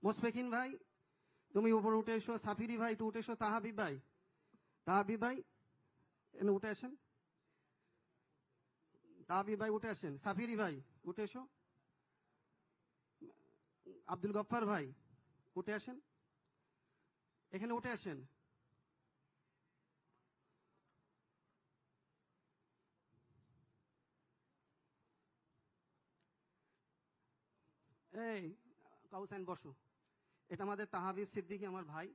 মোসফেকিন ভাই তুমি উপরে উঠে এসো। সাফিরি ভাই একটু উঠে এসো। তাহাবিব ভাই এনে উঠে আসেন। তাহাবিব ভাই উঠে আসেন। সাফিরি ভাই উঠে এসো। আব্দুল গফফার ভাই উঠে আসেন, এখানে উঠে আসেন। এই কাউসাইন বসো। এটা আমাদের তাহাবিব সিদ্দিকী, আমার ভাই।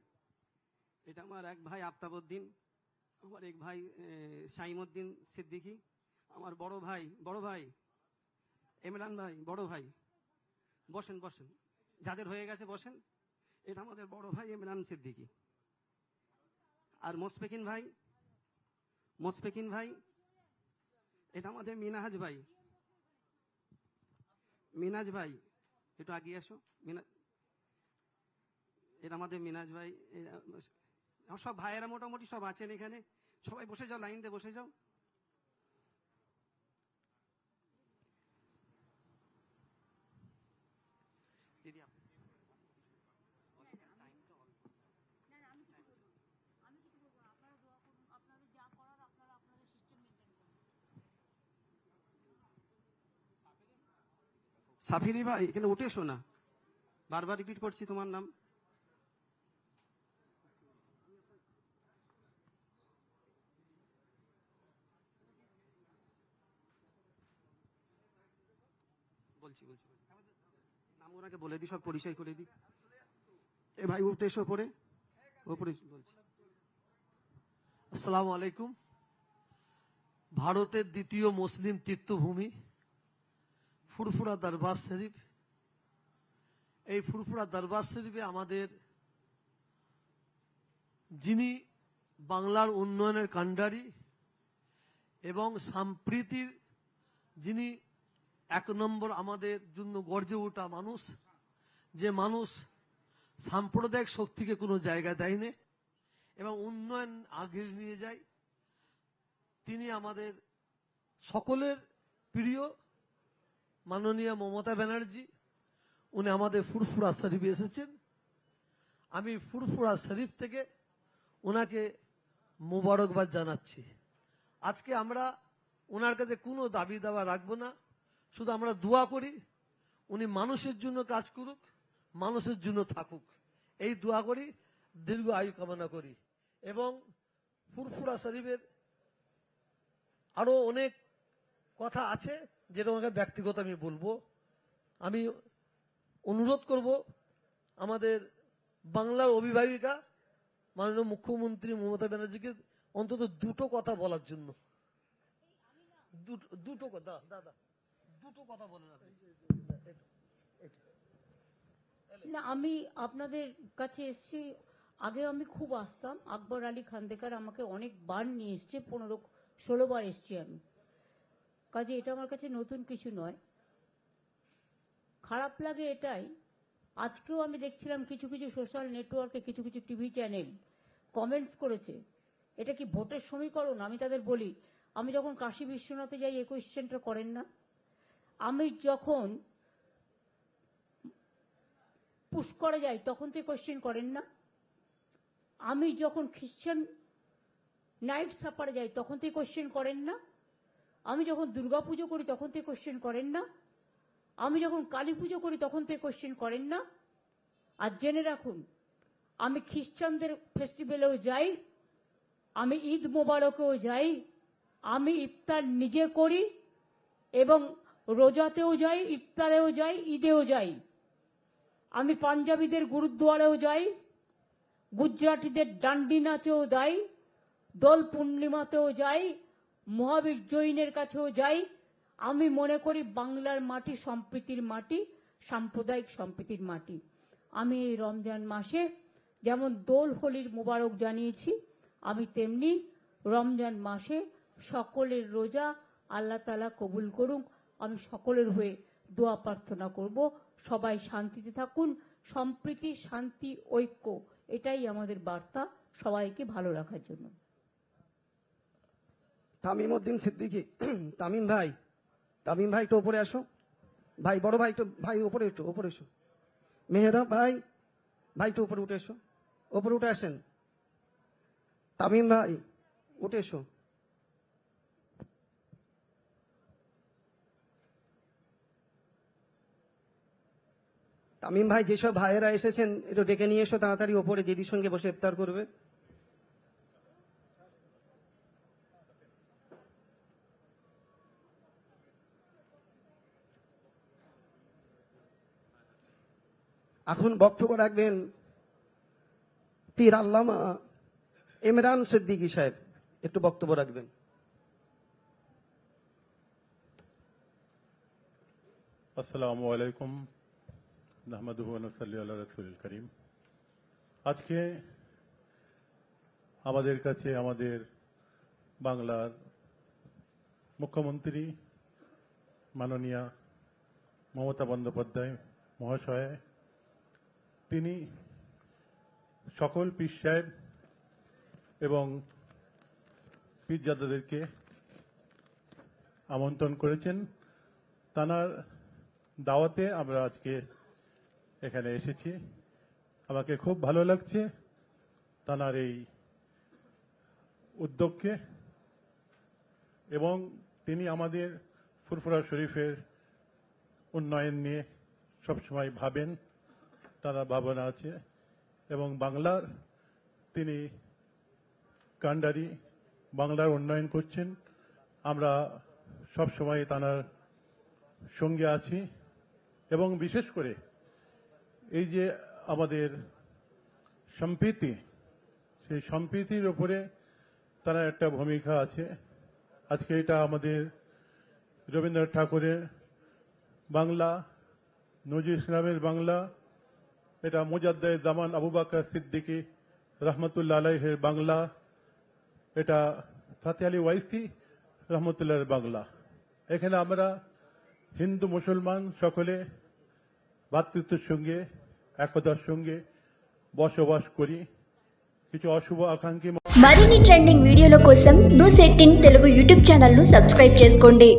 এটা আমার এক ভাই আফতাবউদ্দিন, আমার এক ভাই শাইমউদ্দিন সিদ্দিকী, আমার বড় ভাই ইমরান ভাই, বড় ভাই। বসেন বসেন, যাদের হয়ে গেছে বসেন। এটা আমাদের বড় ভাই ইমরান সিদ্দিকী। আর মোসফেকিন ভাই এটা আমাদের মিনাজ ভাই একটু আগিয়ে আসো। এটা আমাদের মিনাজ ভাই। সব ভাইয়েরা মোটামুটি সব আছেন এখানে। সবাই বসে যাও, লাইন দিয়ে বসে যাও। দিদি সাফিরি ভাই এখানে উঠে এসো না, বারবার রিপিট করছি তোমার নাম। বলছি নাম ওনাকে বলে দিই, সব পরিচয় করে দিই। এ ভাই উঠে এসো ওপরে বলছি। আসসালামু আলাইকুম। ভারতের দ্বিতীয় মুসলিম তীর্থভূমি ফুরফুরা দরবার শরীফ। এই ফুরফুরা দরবার শরীফে আমাদের যিনি বাংলার উন্নয়নের কাণ্ডারি এবং সম্প্রীতির যিনি এক নম্বর আমাদের জন্য গর্জে ওঠা মানুষ, যে মানুষ সাম্প্রদায়িক শক্তিকে কোনো জায়গা দেয়নি এবং উন্নয়ন আগে নিয়ে যায়, তিনি আমাদের সকলের প্রিয় মাননীয় মমতা ব্যানার্জি। উনি আমাদের ফুরফুরা শরীফে এসেছেন। আমি ফুরফুরা শরীফ থেকে ওনাকে মোবারকবাদ জানাচ্ছি। আজকে আমরা ওনার কাছে কোনো দাবি দাওয়া রাখবো না, শুধু আমরা দোয়া করি উনি মানুষের জন্য কাজ করুক, মানুষের জন্য থাকুক, এই দোয়া করি, দীর্ঘ আয়ু কামনা করি। এবং ফুরফুরা শরীফের আরো অনেক কথা আছে যেটা ওনাকে ব্যক্তিগত আমি বলবো। আমি অনুরোধ করব আমাদের বাংলার অভিভাবিকা মাননীয় মুখ্যমন্ত্রী মমতা ব্যানার্জিকে অন্তত দুটো কথা বলার জন্য। দুটো কথা দাদা, দুটো কথা বলেন আপনি। না, আমি আপনাদের কাছে এসেছি, আগে আমি খুব আসতাম। আকবর আলী খান্দেকার আমাকে অনেকবার নিয়ে এসছে, 15-16 বার এসছি আমি। কাজে এটা আমার কাছে নতুন কিছু নয়। খারাপ লাগে এটাই, আজকেও আমি দেখছিলাম কিছু কিছু সোশ্যাল নেটওয়ার্কে কিছু কিছু টিভি চ্যানেল কমেন্টস করেছে এটা কি ভোটের সমীকরণ। আমি তাদের বলি, আমি যখন কাশী বিশ্বনাথে যাই এই কোয়েশ্চেনটা করেন না, আমি যখন পুষ্করে যাই তখন তো কোয়েশ্চেন করেন না, আমি যখন খ্রিশ্চান নাইট সাপারে যাই তখন তো কোয়েশ্চেন করেন না, আমি যখন দুর্গাপুজো করি তখন তো কোয়েশ্চেন করেন না, আমি যখন কালী পুজো করি তখন তো কোয়েশ্চেন করেন না। আর জেনে রাখুন, আমি খ্রিস্টানদের ফেস্টিভ্যালেও যাই, আমি ঈদ মোবারকেও যাই, আমি ইফতার নিজে করি এবং রোজাতেও যাই, ইফতারেও যাই, ঈদেও যাই। আমি পাঞ্জাবিদের গুরুদ্বারেও যাই, গুজরাটিদের ডান্ডি নাচেও যাই, দোল পূর্ণিমাতেও যাই, মহাবীর জৈনের কাছেও যাই। আমি মনে করি বাংলার মাটি সম্প্রীতির মাটি, সাম্প্রদায়িক সম্প্রীতির মাটি। আমি এই রমজান মাসে যেমন দোল হোলির মোবারক জানিয়েছি, আমি তেমনি রমজান মাসে সকলের রোজা আল্লাহ তাআলা কবুল করুক। আমি সকলের হয়ে দোয়া প্রার্থনা করব, সবাই শান্তিতে থাকুন। সম্প্রীতি, শান্তি, ঐক্য, এটাই আমাদের বার্তা সবাইকে ভালো রাখার জন্য। তামিমউদ্দিন সিদ্দিকী, তামিম ভাই একটু উপরে আসো। ভাই বড় ভাই একটু, ভাই উপরে এসো। মেহরা ভাই ভাই একটু উপরে উঠে এসো, উপরে উঠে আসেন। তামিম ভাই উঠে এসো। তামিম ভাই, যেসব ভাইয়েরা এসেছেন একটু ডেকে নিয়ে এসো তাড়াতাড়ি, ওপরে দিদির সঙ্গে বসে ইফতার করবে। এখন বক্তব্য রাখবেন পীর আল্লামা ইমরান সিদ্দিকী সাহেব, একটু বক্তব্য রাখবেন। আসসালামু আলাইকুম, নাহমাদুহু ওয়া নুসাল্লি আলা রাসূলিল কারীম। আজকে আমাদের কাছে আমাদের বাংলার মুখ্যমন্ত্রী মাননীয়া মমতা বন্দ্যোপাধ্যায় মহাশয়, তিনি সকল পীর সাহেব এবং পীরজাদাদেরকে আমন্ত্রণ করেছেন। তানার দাওয়াতে আমরা আজকে এখানে এসেছি। আমাকে খুব ভালো লাগছে তানার এই উদ্যোগকে, এবং তিনি আমাদের ফুরফুরা শরীফের উন্নয়ন নিয়ে সবসময় ভাবেন, তার ভাবনা আছে, এবং বাংলার তিনি কান্ডারি, বাংলার উন্নয়ন করছেন। আমরা সবসময় তানার সঙ্গে আছি, এবং বিশেষ করে এই যে আমাদের সম্প্রীতি, সেই সম্প্রীতির উপরে তার একটা ভূমিকা আছে। আজকে এটা আমাদের রবীন্দ্রনাথ ঠাকুরের বাংলা, নজরুল ইসলামের বাংলা, এটা মুজাদ্দেদ জামান আবু বকর সিদ্দিকী রহমতুল্লাহ আলাইহির বাংলা, এটা ফাতেহ আলী ওয়াইসি রহমতুল্লাহের বাংলা। এখানে আমরা হিন্দু মুসলমান সকলে ভ্রাতৃত্বের সঙ্গে একতার সঙ্গে বসবাস করি। কিছু অশুভ আকাঙ্ক্ষী మరిన్ని ట్రెండింగ్ వీడియోల కోసం న్యూస్ 18 తెలుగు యూట్యూబ్ ఛానల్ ను సబ్స్క్రైబ్ చేసుకోండి.